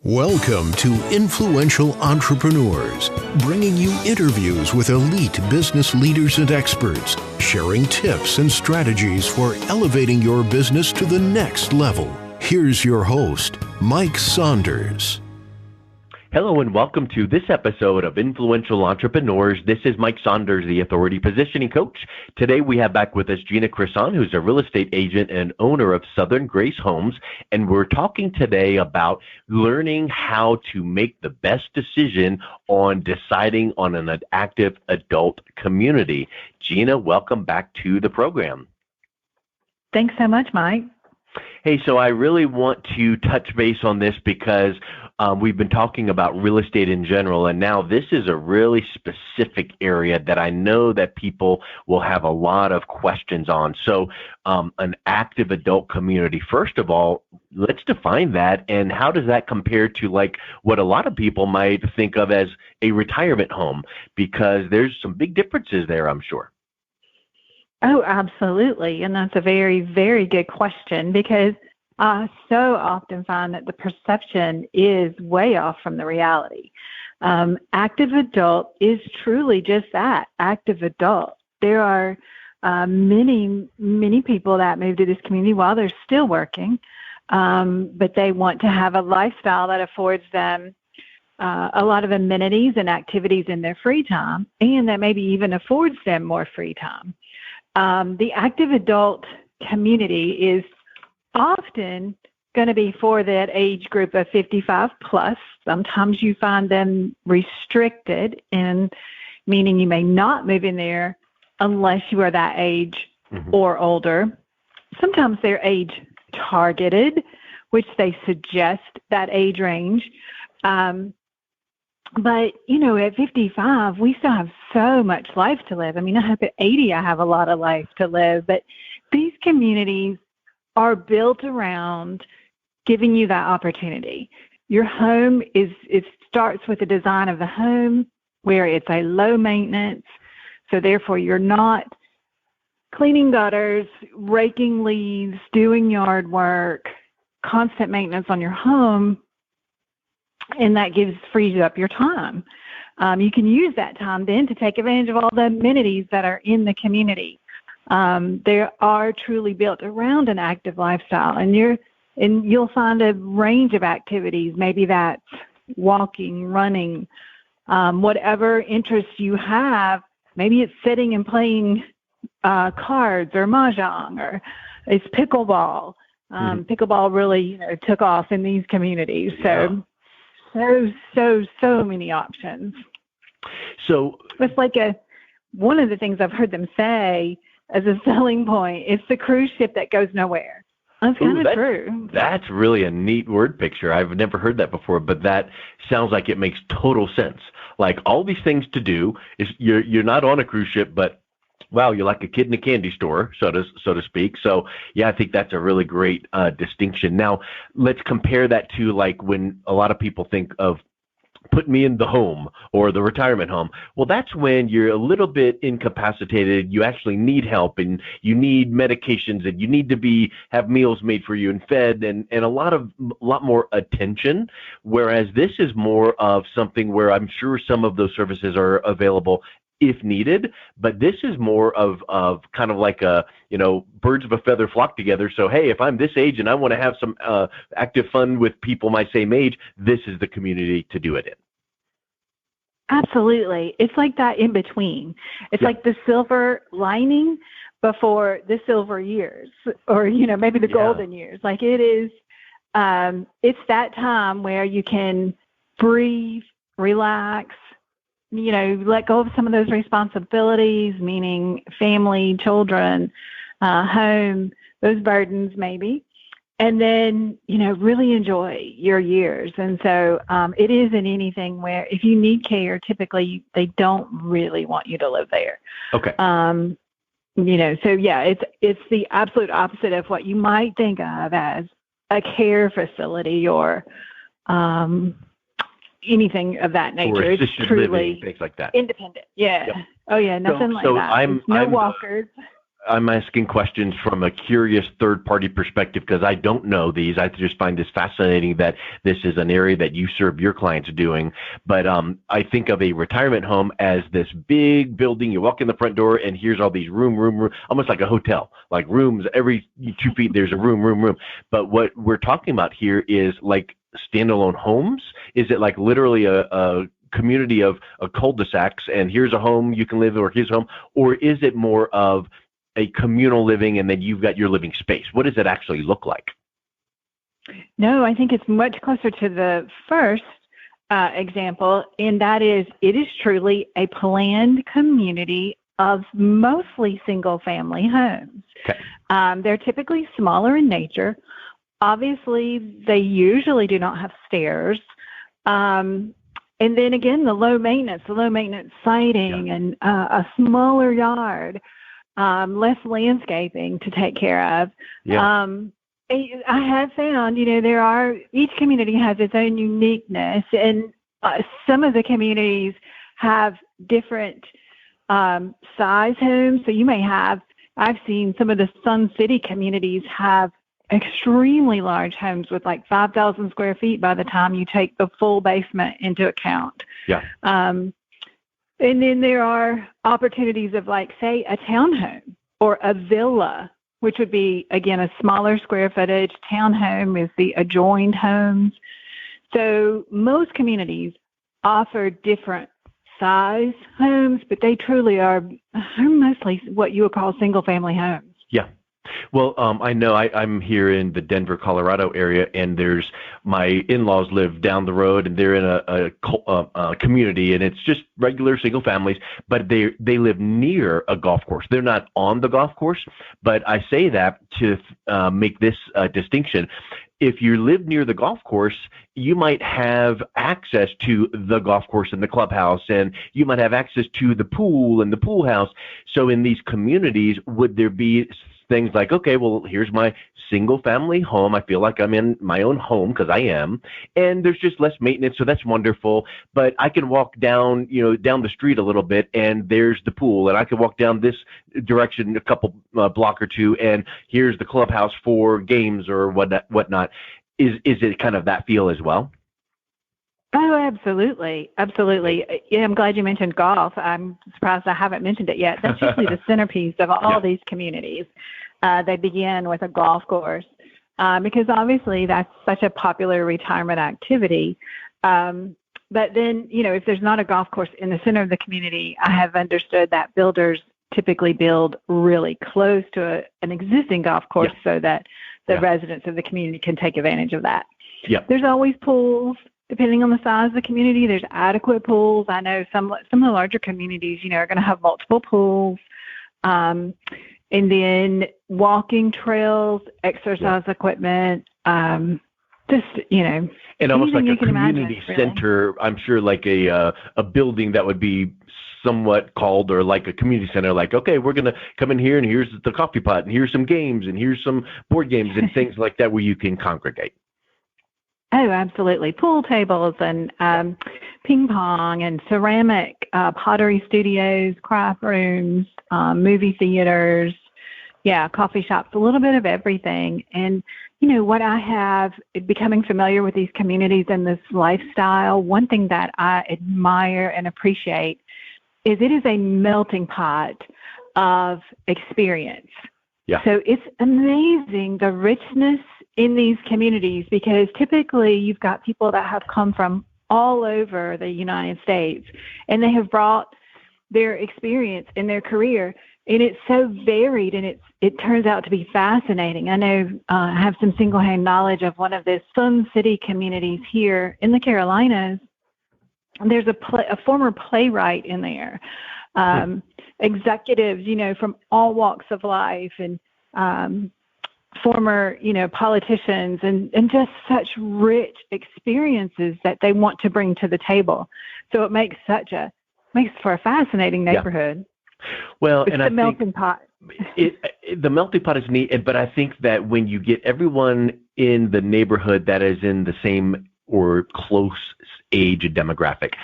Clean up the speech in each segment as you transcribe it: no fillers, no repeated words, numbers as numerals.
Welcome to Influential Entrepreneurs, bringing you interviews with elite business leaders and experts, sharing tips and strategies for elevating your business to the next level. Here's your host, Mike Saunders. Hello and welcome to this episode of Influential Entrepreneurs. This is Mike Saunders, the Authority Positioning Coach. Today we have back with us Gina Creson, who's a real estate agent and owner of Southern Grace Homes. And we're talking today about learning how to make the best decision on deciding on an active adult community. Gina, welcome back to the program. Thanks so much, Mike. Hey, so I really want to touch base on this because we've been talking about real estate in general, and now this is a really specific area that I know that people will have a lot of questions on. So an active adult community, first of all, let's define that, and how does that compare to like what a lot of people might think of as a retirement home? Because there's some big differences there, I'm sure. Oh, absolutely. And that's a very, very good question because I so often find that the perception is way off from the reality. Active adult is truly just that, active adult. There are many, many people that move to this community while they're still working, but they want to have a lifestyle that affords them a lot of amenities and activities in their free time, and that maybe even affords them more free time. The active adult community is often going to be for that age group of 55 plus. Sometimes you find them restricted, and meaning you may not move in there unless you are that age or older. Sometimes they're age targeted, which they suggest that age range. But, you know, at 55, we still have so much life to live. I mean, I hope at 80 I have a lot of life to live. But these communities are built around giving you that opportunity. Your home it starts with the design of the home where it's a low maintenance. So therefore, you're not cleaning gutters, raking leaves, doing yard work, constant maintenance on your home. And that frees up your time. You can use that time then to take advantage of all the amenities that are in the community. They are truly built around an active lifestyle, and you'll find a range of activities. Maybe that's walking, running, whatever interests you have. Maybe it's sitting and playing cards or mahjong, or it's pickleball. Pickleball really, took off in these communities. So. So many options. So it's like one of the things I've heard them say as a selling point, it's the cruise ship that goes nowhere. That's kind of true. That's really a neat word picture. I've never heard that before, but that sounds like it makes total sense. Like all these things to do is you're not on a cruise ship, but wow, you're like a kid in a candy store, so to speak. So, yeah, I think that's a really great distinction. Now, let's compare that to like when a lot of people think of put me in the home or the retirement home. Well, that's when you're a little bit incapacitated. You actually need help, and you need medications, and you need to have meals made for you and fed, and a lot more attention. Whereas this is more of something where I'm sure some of those services are available if needed, but this is more of kind of like birds of a feather flock together. So, hey, if I'm this age and I want to have some active fun with people my same age, this is the community to do it in. Absolutely. It's like that in between. It's like the silver lining before the silver years, or, maybe the golden years. Like it is, it's that time where you can breathe, relax, let go of some of those responsibilities, meaning family, children, home, those burdens maybe, and then, really enjoy your years. And so it isn't anything where if you need care, typically they don't really want you to live there. Okay. So yeah, it's the absolute opposite of what you might think of as a care facility or anything of that nature. Or it's truly living, things like that. Independent. Yeah. Yep. Oh yeah, nothing like that. No walkers. I'm asking questions from a curious third-party perspective because I don't know these. I just find this fascinating that this is an area that you serve your clients doing. But I think of a retirement home as this big building. You walk in the front door, and here's all these room, almost like a hotel, like rooms. Every 2 feet, there's a room. But what we're talking about here is like standalone homes. Is it like literally a community of cul-de-sacs, and here's a home you can live, or here's a home, or is it more of a communal living and then you've got your living space? What does it actually look like? No, I think it's much closer to the first example, and that is it is truly a planned community of mostly single-family homes. Okay. They're typically smaller in nature. Obviously, they usually do not have stairs. And then again, the low maintenance siding, and a smaller yard, less landscaping to take care of. Yeah. I have found, each community has its own uniqueness, and some of the communities have different size homes. So you may have, I've seen some of the Sun City communities have extremely large homes with like 5,000 square feet by the time you take the full basement into account. Yeah. And then there are opportunities of like, say, a townhome or a villa, which would be, again, a smaller square footage. Townhome is the adjoined homes. So most communities offer different size homes, but they truly are mostly what you would call single family homes. Yeah. Well, I know I'm here in the Denver, Colorado area, and there's my in-laws live down the road, and they're in a community, and it's just regular single families, but they live near a golf course. They're not on the golf course, but I say that to make this distinction. If you live near the golf course, you might have access to the golf course and the clubhouse, and you might have access to the pool and the pool house. So in these communities, would there be things like, okay, well, here's my single family home. I feel like I'm in my own home because I am, and there's just less maintenance. So that's wonderful. But I can walk down the street a little bit, and there's the pool, and I can walk down this direction a couple block or two, and here's the clubhouse for games or whatnot. Is it kind of that feel as well? Oh, absolutely. Absolutely. Yeah, I'm glad you mentioned golf. I'm surprised I haven't mentioned it yet. That's usually the centerpiece of all these communities. They begin with a golf course because obviously that's such a popular retirement activity. But then, if there's not a golf course in the center of the community, I have understood that builders typically build really close to an existing golf course so that the residents of the community can take advantage of that. Yeah. There's always pools. Depending on the size of the community, there's adequate pools. I know some of the larger communities, are going to have multiple pools. And then walking trails, exercise equipment, and almost like a community imagine, center. Really. I'm sure like a building that would be somewhat called, or like a community center, like, okay, we're going to come in here, and here's the coffee pot, and here's some games, and here's some board games and things like that where you can congregate. Oh, absolutely. Pool tables and ping pong and ceramic pottery studios, craft rooms, movie theaters, coffee shops, a little bit of everything. And, what I have, becoming familiar with these communities and this lifestyle, one thing that I admire and appreciate is it is a melting pot of experience. Yeah. So it's amazing the richness in these communities, because typically you've got people that have come from all over the United States, and they have brought their experience in their career, and it's so varied, and it turns out to be fascinating. I know I have some single-hand knowledge of one of the Sun City communities here in the Carolinas. There's a former playwright in there, executives, from all walks of life, and former, politicians, and just such rich experiences that they want to bring to the table. So it makes for a fascinating neighborhood. Well, it's and the melting pot. The melting pot is neat, but I think that when you get everyone in the neighborhood that is in the same or close age and demographic.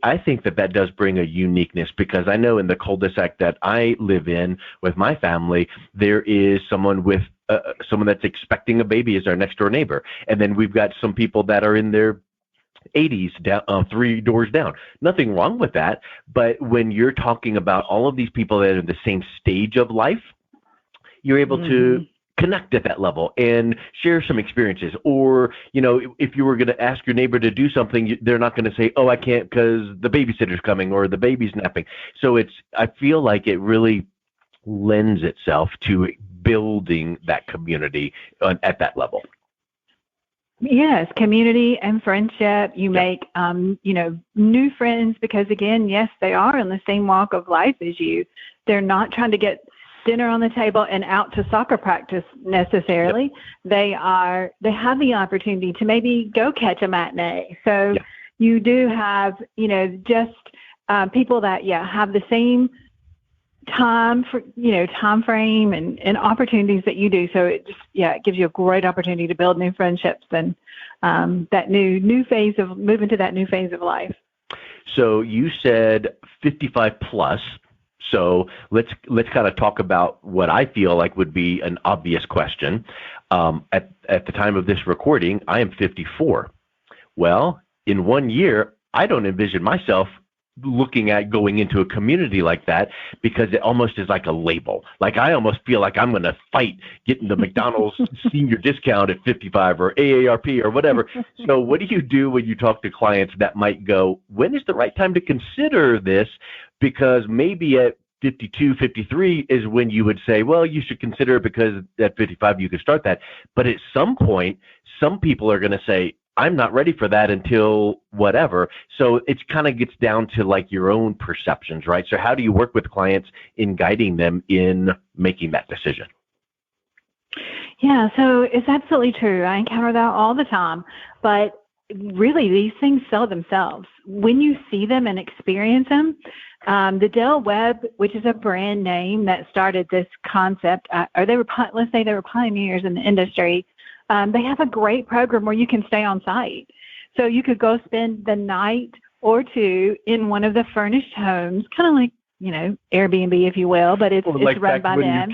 I think that does bring a uniqueness, because I know in the cul-de-sac that I live in with my family, there is someone that's expecting a baby as our next door neighbor. And then we've got some people that are in their 80s down, 3 doors down. Nothing wrong with that. But when you're talking about all of these people that are in the same stage of life, you're able to connect at that level and share some experiences. Or, if you were going to ask your neighbor to do something, they're not going to say, oh, I can't because the babysitter's coming or the baby's napping. So I feel like it really lends itself to building that community at that level. Yes, community and friendship. You make, new friends because, again, yes, they are in the same walk of life as you. They're not trying to get dinner on the table and out to soccer practice necessarily. Yep. They have the opportunity to maybe go catch a matinee. So you do have, just people that, have the same time frame and opportunities that you do. So it gives you a great opportunity to build new friendships and that new phase of move into that new phase of life. So you said 55 plus. So let's kind of talk about what I feel like would be an obvious question. At the time of this recording, I am 54. Well, in 1 year, I don't envision myself looking at going into a community like that, because it almost is like a label. Like I almost feel like I'm going to fight getting the McDonald's senior discount at 55 or AARP or whatever. So what do you do when you talk to clients that might go, when is the right time to consider this? Because maybe at 52, 53 is when you would say, well, you should consider it because at 55 you can start that. But at some point, some people are going to say, I'm not ready for that until whatever. So it kind of gets down to like your own perceptions, right? So how do you work with clients in guiding them in making that decision? Yeah, so it's absolutely true. I encounter that all the time. But really, these things sell themselves. When you see them and experience them, the Dell Web, which is a brand name that started this concept, let's say they were pioneers in the industry. They have a great program where you can stay on site. So you could go spend the night or two in one of the furnished homes, kind of like, Airbnb, if you will, but it's run by them.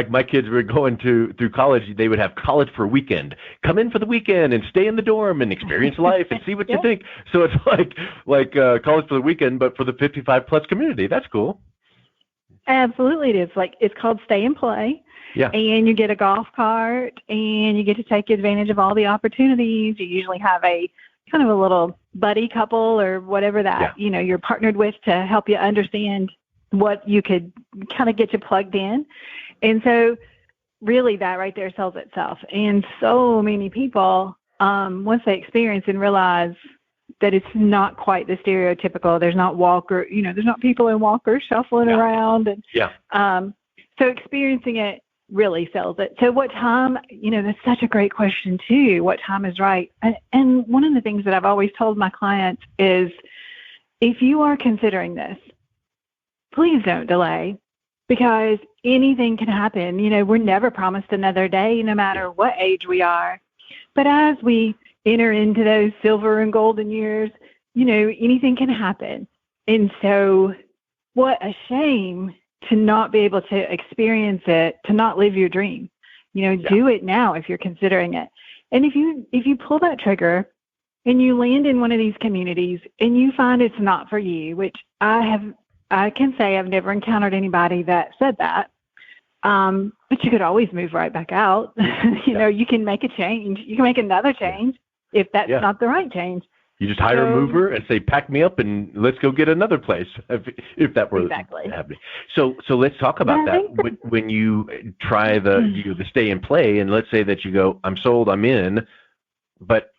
My kids were going through college, they would have college for a weekend. Come in for the weekend and stay in the dorm and experience life and see what you think. So it's like college for the weekend, but for the 55 plus community. That's cool. Absolutely, it is. It's called Stay and Play. Yeah. And you get a golf cart and you get to take advantage of all the opportunities. You usually have a kind of a little buddy couple or whatever that, you're partnered with to help you understand what you could kind of get you plugged in. And so really that right there sells itself. And so many people, once they experience and realize that it's not quite the stereotypical, there's not there's not people in walkers shuffling around. And so experiencing it really sells it. So what time, that's such a great question too. What time is right? And one of the things that I've always told my clients is, if you are considering this, please don't delay, because anything can happen. We're never promised another day, no matter what age we are. But as we enter into those silver and golden years, anything can happen. And so what a shame to not be able to experience it, to not live your dream. Do it now if you're considering it. And if you pull that trigger and you land in one of these communities and you find it's not for you, which I can say I've never encountered anybody that said that. But you could always move right back out. You can make a change. You can make another change if that's not the right change. You just hire a mover and say, pack me up and let's go get another place, if that were happening. So let's talk about that. When you try the stay and play, and let's say that you go, I'm sold, I'm in, but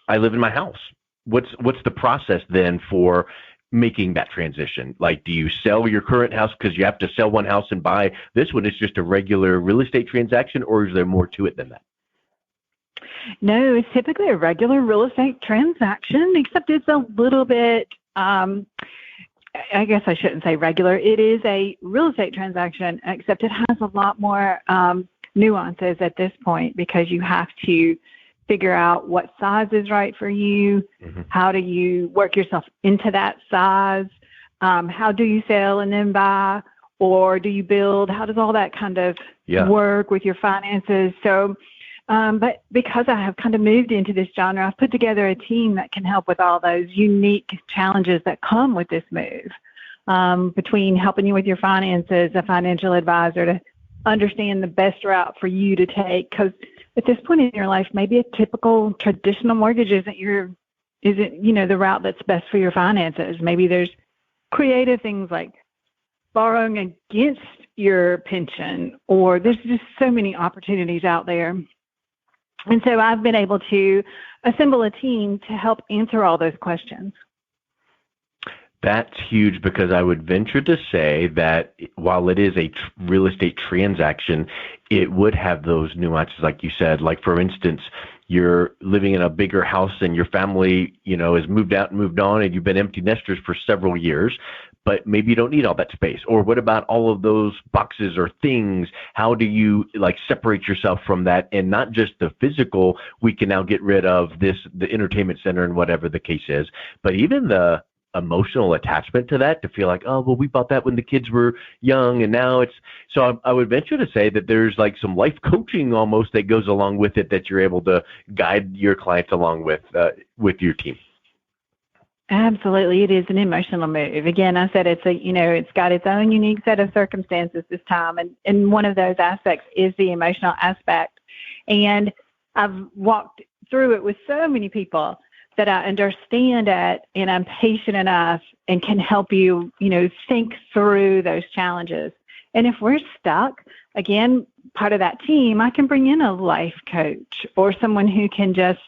I live in my house. What's the process then for making that transition? Like, do you sell your current house because you have to sell one house and buy this one? It's just a regular real estate transaction, or is there more to it than that? No, it's typically a regular real estate transaction, except it's a little bit, I guess I shouldn't say regular. It is a real estate transaction, except it has a lot more nuances at this point, because you have to figure out what size is right for you. How do you work yourself into that size? How do you sell and then buy, or do you build? How does all that kind of work with your finances? So, but because I have kind of moved into this genre, I've put together a team that can help with all those unique challenges that come with this move, between helping you with your finances, a financial advisor to understand the best route for you to take. Because at this point in your life, maybe a typical traditional mortgage isn't the route that's best for your finances. Maybe there's creative things like borrowing against your pension, or there's just so many opportunities out there. And so I've been able to assemble a team to help answer all those questions. That's huge, because I would venture to say that while it is a real estate transaction, it would have those nuances, like you said. Like, for instance, you're living in a bigger house and your family, has moved out and moved on, and you've been empty nesters for several years, but maybe you don't need all that space. Or what about all of those boxes or things? How do you separate yourself from that? And not just the physical, we can now get rid of the entertainment center and whatever the case is, but even the emotional attachment to that, to feel like, oh, well, we bought that when the kids were young, and now it's, so I would venture to say that there's some life coaching almost that goes along with it, that you're able to guide your clients along with your team. Absolutely. It is an emotional move. Again, I said it's got its own unique set of circumstances this time. And one of those aspects is the emotional aspect. And I've walked through it with so many people that I understand it, and I'm patient enough and can help you, think through those challenges. And if we're stuck, again, part of that team, I can bring in a life coach or someone who can just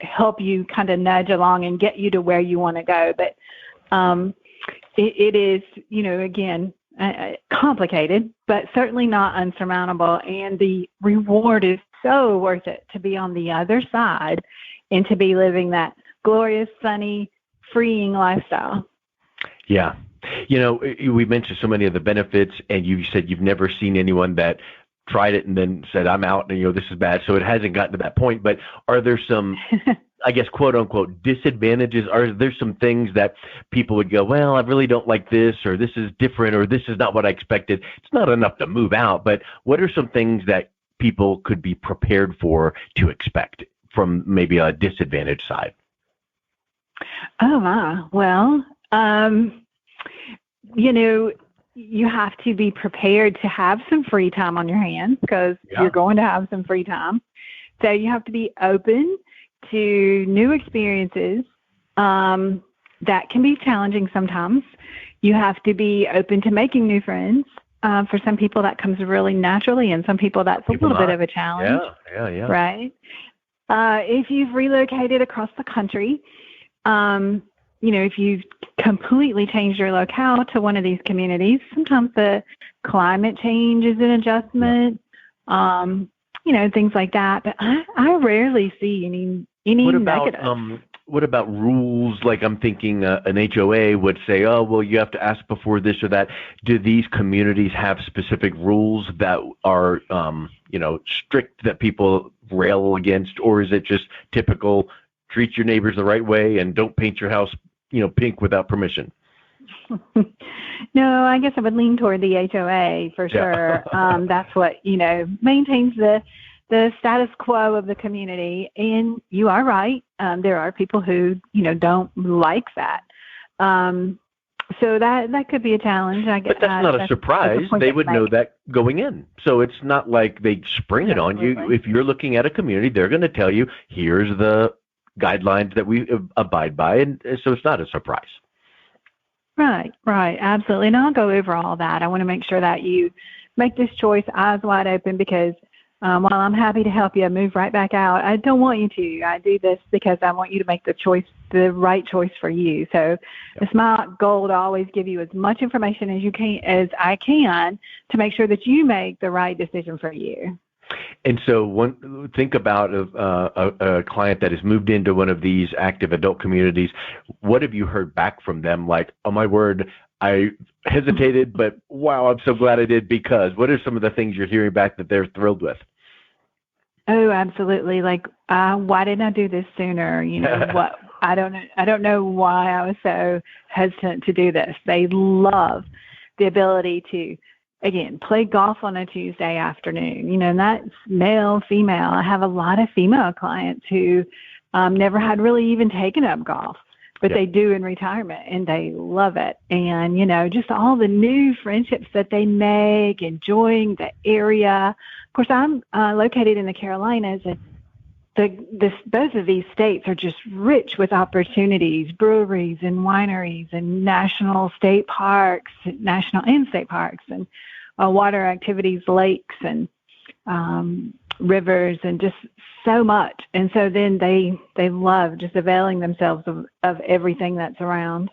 help you kind of nudge along and get you to where you want to go. But it is, again, complicated, but certainly not unsurmountable. And the reward is so worth it to be on the other side and to be living that glorious, sunny, freeing lifestyle. Yeah. We mentioned so many of the benefits, and you said you've never seen anyone that tried it and then said, I'm out, and this is bad. So it hasn't gotten to that point. But are there some, I guess, quote unquote, disadvantages? Are there some things that people would go, well, I really don't like this, or this is different, or this is not what I expected? It's not enough to move out, but what are some things that people could be prepared for to expect from maybe a disadvantaged side? Oh, my. Well, you have to be prepared to have some free time on your hands, because you're going to have some free time. So you have to be open to new experiences that can be challenging sometimes. You have to be open to making new friends. For some people, that comes really naturally, and some people, that's a little bit of a challenge. Yeah. Right? If you've relocated across the country, if you've completely changed your locale to one of these communities, sometimes the climate change is an adjustment, things like that. But I rarely see any negative. What about rules? Like, I'm thinking an HOA would say, oh, well, you have to ask before this or that. Do these communities have specific rules that are, strict, that people rail against? Or is it just typical, treat your neighbors the right way and don't paint your house, pink without permission? No, I guess I would lean toward the HOA for sure. That's what, maintains the status quo of the community. And you are right. There are people who, don't like that. So that could be a challenge. I guess. But that's not a surprise. They would know that going in. So it's not like they spring it on you. If you're looking at a community, they're going to tell you, here's the guidelines that we abide by. And so it's not a surprise. Right. Absolutely. And I'll go over all that. I want to make sure that you make this choice eyes wide open, because while I'm happy to help you move right back out, I don't want you to. I do this because I want you to make the right choice for you. So it's my goal to always give you as much information as I can to make sure that you make the right decision for you. And so think about a client that has moved into one of these active adult communities. What have you heard back from them? Like, oh, my word, I hesitated, but wow, I'm so glad I did, because what are some of the things you're hearing back that they're thrilled with? Oh, absolutely. Like, why didn't I do this sooner? You know, what? I don't know why I was so hesitant to do this. They love the ability to, again, play golf on a Tuesday afternoon. You know, and that's male, female. I have a lot of female clients who never had really even taken up golf, but they do in retirement, and they love it. And, you know, just all the new friendships that they make, enjoying the area. Of course, I'm located in the Carolinas, and both of these states are just rich with opportunities, breweries and wineries and national and state parks, and water activities, lakes and rivers, and just so much. And so then they love just availing themselves of everything that's around.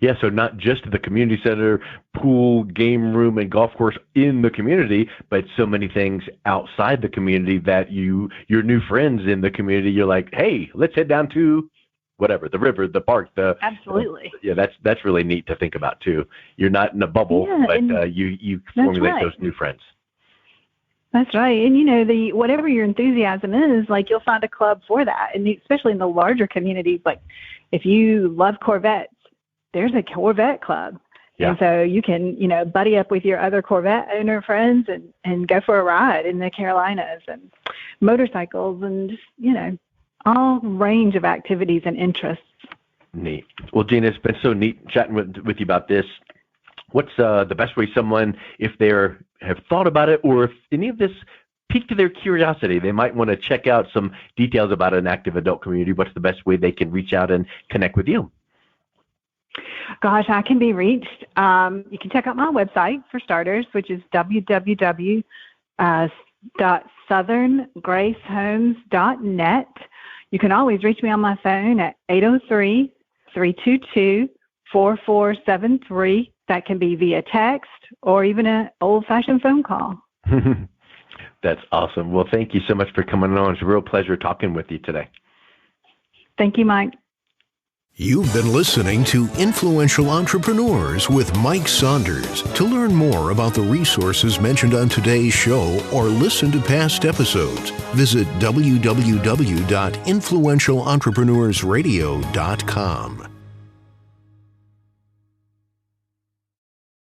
Yeah, so not just the community center, pool, game room, and golf course in the community, but so many things outside the community that your new friends in the community, you're like, hey, let's head down to whatever, the river, the park. Absolutely. That's really neat to think about too. You're not in a bubble, but you formulate those new friends. That's right. And, you know, whatever your enthusiasm is, like, you'll find a club for that. And especially in the larger communities, like if you love Corvettes, there's a Corvette club. Yeah. And so you can, you know, buddy up with your other Corvette owner friends and go for a ride in the Carolinas, and motorcycles, and just, you know, all range of activities and interests. Neat. Well, Gina, it's been so neat chatting with you about this. What's the best way someone, if they have thought about it, or if any of this piqued their curiosity, they might want to check out some details about an active adult community, what's the best way they can reach out and connect with you? Gosh, I can be reached. You can check out my website, for starters, which is www.southerngracehomes.net. You can always reach me on my phone at 803-322-4473. That can be via text or even an old-fashioned phone call. That's awesome. Well, thank you so much for coming on. It's a real pleasure talking with you today. Thank you, Mike. You've been listening to Influential Entrepreneurs with Mike Saunders. To learn more about the resources mentioned on today's show or listen to past episodes, visit www.influentialentrepreneursradio.com.